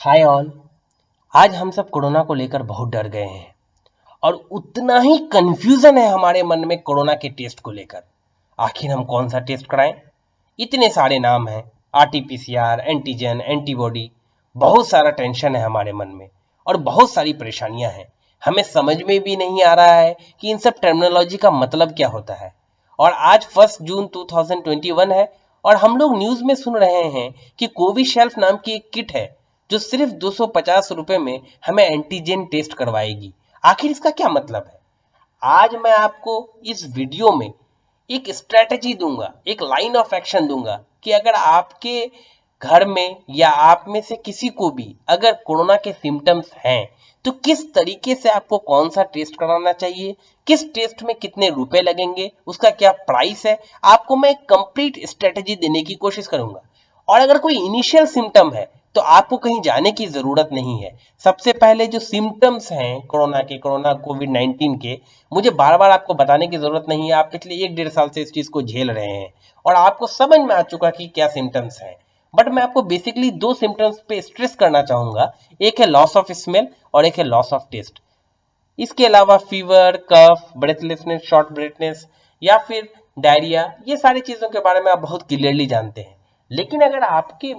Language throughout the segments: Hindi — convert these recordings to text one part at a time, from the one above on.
Hi all. आज हम सब कोरोना को लेकर बहुत डर गए हैं और उतना ही कंफ्यूजन है हमारे मन में कोरोना के टेस्ट को लेकर। आखिर हम कौन सा टेस्ट कराएं? इतने सारे नाम हैं, आरटीपीसीआर, एंटीजन, एंटीबॉडी। बहुत सारा टेंशन है हमारे मन में और बहुत सारी परेशानियां हैं। हमें समझ में भी नहीं आ रहा है कि इन सब टर्मिनोलॉजी का मतलब क्या होता है। और आज 1 जून 2021 है और हम लोग न्यूज में सुन रहे हैं कि कोविशील्ड नाम की एक किट है जो सिर्फ 250 रुपए में हमें एंटीजन टेस्ट करवाएगी। आखिर इसका क्या मतलब है? आज मैं आपको इस वीडियो में एक स्ट्रेटजी दूंगा, एक लाइन ऑफ एक्शन दूंगा कि अगर आपके घर में या आप में से किसी को भी अगर कोरोना के सिम्टम्स हैं तो किस तरीके से आपको कौन सा टेस्ट कराना चाहिए, किस टेस्ट में कितने रुपए लगेंगे, उसका क्या प्राइस है, आपको मैं एक कंप्लीट स्ट्रेटजी देने की कोशिश करूंगा। और अगर कोई इनिशियल सिम्टम है तो आपको कहीं जाने की जरूरत नहीं है। सबसे पहले जो सिम्टम्स हैं कोरोना कोविड-19 के, मुझे बार बार आपको बताने की जरूरत नहीं है। आप पिछले 1 डेढ़ साल से इस चीज को झेल रहे हैं और आपको समझ में आ चुका कि क्या सिम्टम्स हैं। बट मैं आपको बेसिकली दो सिम्टम्स पे स्ट्रेस करना चाहूंगा। एक है लॉस ऑफ स्मेल और एक है लॉस ऑफ टेस्ट। इसके अलावा fever, cough, breathlessness, short breathness या फिर डायरिया, ये सारी चीजों के बारे में आप बहुत क्लियरली जानते हैं। लेकिन अगर आपके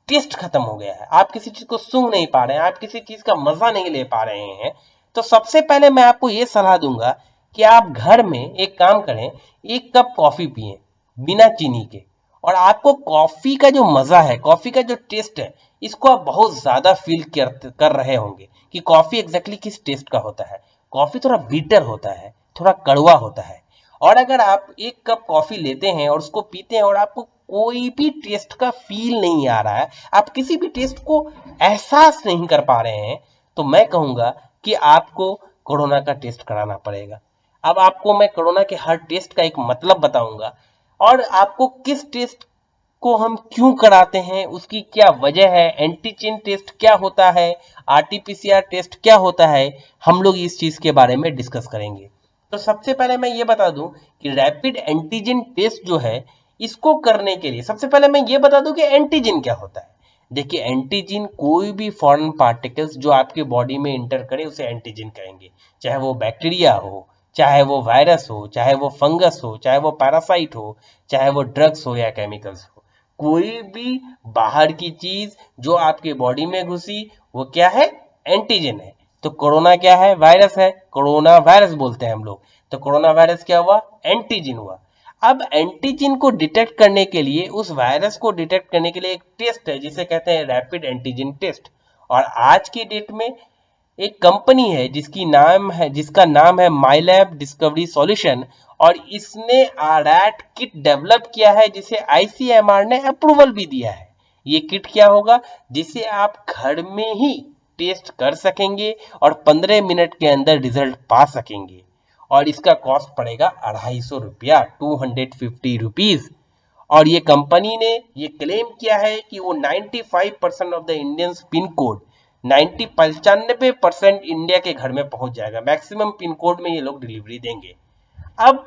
टेस्ट खत्म हो गया है, आप किसी चीज को सूंघ नहीं पा रहे हैं, आप किसी चीज का मजा नहीं ले पा रहे हैं, तो सबसे पहले मैं आपको ये सलाह दूंगा कि आप घर में एक काम करें, 1 कप कॉफी पिए बिना चीनी के। और आपको कॉफी का जो मजा है, कॉफी का जो टेस्ट है, इसको आप बहुत ज्यादा फील कर रहे होंगे कि कॉफी एग्जैक्टली किस टेस्ट का होता है। कॉफी थोड़ा बीटर होता है, थोड़ा कड़वा होता है। और अगर आप 1 कप कॉफी लेते हैं और उसको पीते हैं और आपको कोई भी टेस्ट का फील नहीं आ रहा है, आप किसी भी टेस्ट को एहसास नहीं कर पा रहे हैं, तो मैं कहूंगा कि आपको कोरोना का टेस्ट कराना पड़ेगा। अब आपको मैं कोरोना के हर टेस्ट का एक मतलब बताऊंगा और आपको किस टेस्ट को हम क्यों कराते हैं, उसकी क्या वजह है, एंटीजन टेस्ट क्या होता है, आरटीपीसीआर टेस्ट क्या होता है, हम लोग इस चीज के बारे में डिस्कस करेंगे। तो सबसे पहले मैं ये बता दूं कि रैपिड एंटीजन टेस्ट जो है, इसको करने के लिए सबसे पहले मैं ये बता दूं कि एंटीजन क्या होता है। देखिए, एंटीजन कोई भी फॉरेन पार्टिकल्स जो आपके बॉडी में इंटर करे उसे एंटीजन कहेंगे। चाहे वो बैक्टीरिया हो, चाहे वो वायरस हो, चाहे वो फंगस हो, चाहे वो पैरासाइट हो, चाहे वो ड्रग्स हो या केमिकल्स हो, कोई भी बाहर की चीज जो आपके बॉडी में घुसी वो क्या है? एंटीजन है। तो कोरोना क्या है? वायरस है, कोरोना वायरस बोलते हैं हम लोग। तो कोरोना वायरस क्या हुआ? एंटीजन हुआ। अब एंटीजन को डिटेक्ट करने के लिए, उस वायरस को डिटेक्ट करने के लिए एक टेस्ट है जिसे कहते हैं रैपिड एंटीजन टेस्ट। और आज की डेट में एक कंपनी है जिसका नाम है माइलैब डिस्कवरी सॉल्यूशन, और इसने रैट किट डेवलप किया है जिसे आईसीएमआर ने अप्रूवल भी दिया है। ये किट क्या होगा? जिसे आप घर में ही टेस्ट कर सकेंगे और 15 मिनट के अंदर रिजल्ट पा सकेंगे। और इसका कॉस्ट पड़ेगा 250 रुपया, 250 रुपीज। और ये कंपनी ने ये क्लेम किया है कि वो 95% of the Indian pin code, 95% India के घर में पहुंच जाएगा। मैक्सिमम पिन कोड में ये लोग डिलीवरी देंगे। अब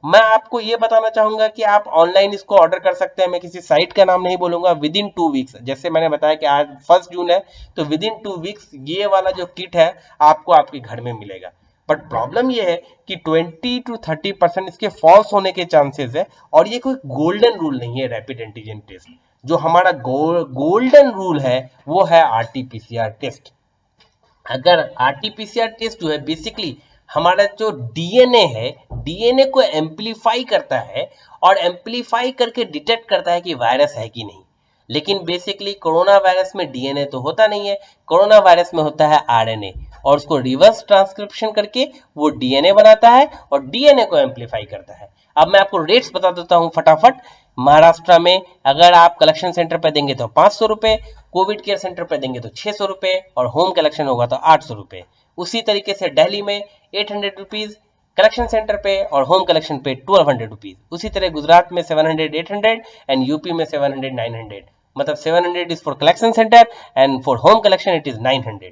मैं आपको ये बताना चाहूंगा कि आप ऑनलाइन इसको ऑर्डर कर सकते हैं। मैं किसी साइट का नाम नहीं बोलूंगा। विद इन 2 वीक्स, जैसे मैंने बताया कि आज 1 जून है, तो विद इन 2 वीक्स ये वाला जो किट है आपको आपके घर में मिलेगा। बट प्रॉब्लम ये है कि 20 to 30% इसके फॉल्स होने के चांसेस है। और ये कोई गोल्डन रूल नहीं है रैपिड एंटीजन टेस्ट। जो हमारा गोल्डन रूल है वो है आरटीपीसीआर टेस्ट। अगर आरटीपीसीआर टेस्ट जो है बेसिकली हमारा जो डीएनए है, डीएनए को एम्पलीफाई करता है और एम्पलीफाई करके डिटेक्ट करता है कि वायरस है कि नहीं। लेकिन बेसिकली कोरोना वायरस में डीएनए तो होता नहीं है, कोरोना वायरस में होता है आरएनए, और उसको रिवर्स ट्रांसक्रिप्शन करके वो डीएनए बनाता है और डीएनए को एम्पलीफाई करता है। अब मैं आपको रेट्स बता देता हूं फटाफट। महाराष्ट्र में अगर आप कलेक्शन सेंटर पे देंगे तो 500 रुपए, कोविड केयर सेंटर पे देंगे तो 600 रुपए, और होम कलेक्शन होगा तो 800 रुपए। उसी तरीके से दिल्ली में 800 रुपीज कलेक्शन सेंटर पे और होम कलेक्शन पे 1200 रुपीज। उसी तरह गुजरात में 700 800 एंड यूपी में 700 900। मतलब 700 is for collection centre and for home collection it is 900।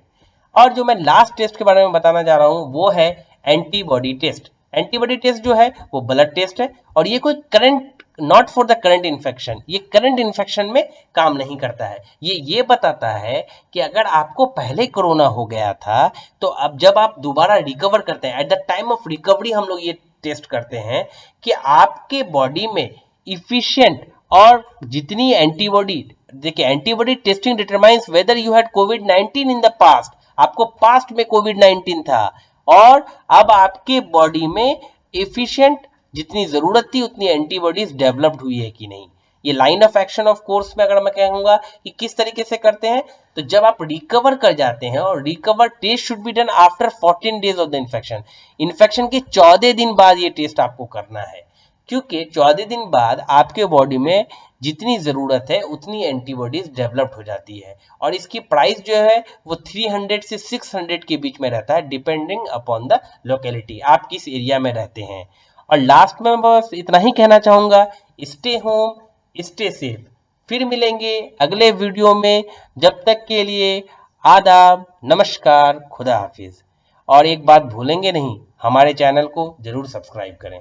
और जो मैं लास्ट टेस्ट के बारे में बताना जा रहा हूं वो है एंटीबॉडी टेस्ट। एंटीबॉडी टेस्ट जो है वो ब्लड टेस्ट है और ये कोई current not for the current infection, ये करंट इन्फेक्शन में काम नहीं करता है। ये बताता है कि अगर आपको पहले कोरोना हो गया था तो अब जब आप दोबारा रिकवर करते हैं, at the time of recovery हम लोग ये टेस्ट करते हैं कि आपके बॉडी में इफिशिएंट और जितनी एंटीबॉडी, देखिए antibody testing determines whether you had covid in the past, आपको पास्ट में कोविड-19 था और अब आपके बॉडी में एफिशिएंट जितनी जरूरत थी उतनी एंटीबॉडीज डेवलप्ड हुई है कि नहीं। ये line of action of course में अगर मैं कहूंगा कि किस तरीके से करते हैं, तो जब आप रिकवर कर जाते हैं, और recover test should be done after 14 days of the infection, infection के 14 दिन बाद ये टेस्ट आपको करना है, क्योंकि 14 दिन बाद आपके बॉडी में जितनी जरूरत है उतनी एंटीबॉडीज डेवलप्ड हो जाती है। और इसकी प्राइस जो है वो 300 से 600 के बीच में रहता है, डिपेंडिंग अपॉन द लोकेलिटी, आप किस एरिया में रहते हैं। और लास्ट में बस इतना ही कहना चाहूंगा, स्टे होम स्टे सेफ। फिर मिलेंगे अगले वीडियो में, जब तक के लिए आदाब, नमस्कार, खुदा हाफिज। और एक बात भूलेंगे नहीं, हमारे चैनल को जरूर सब्सक्राइब करें।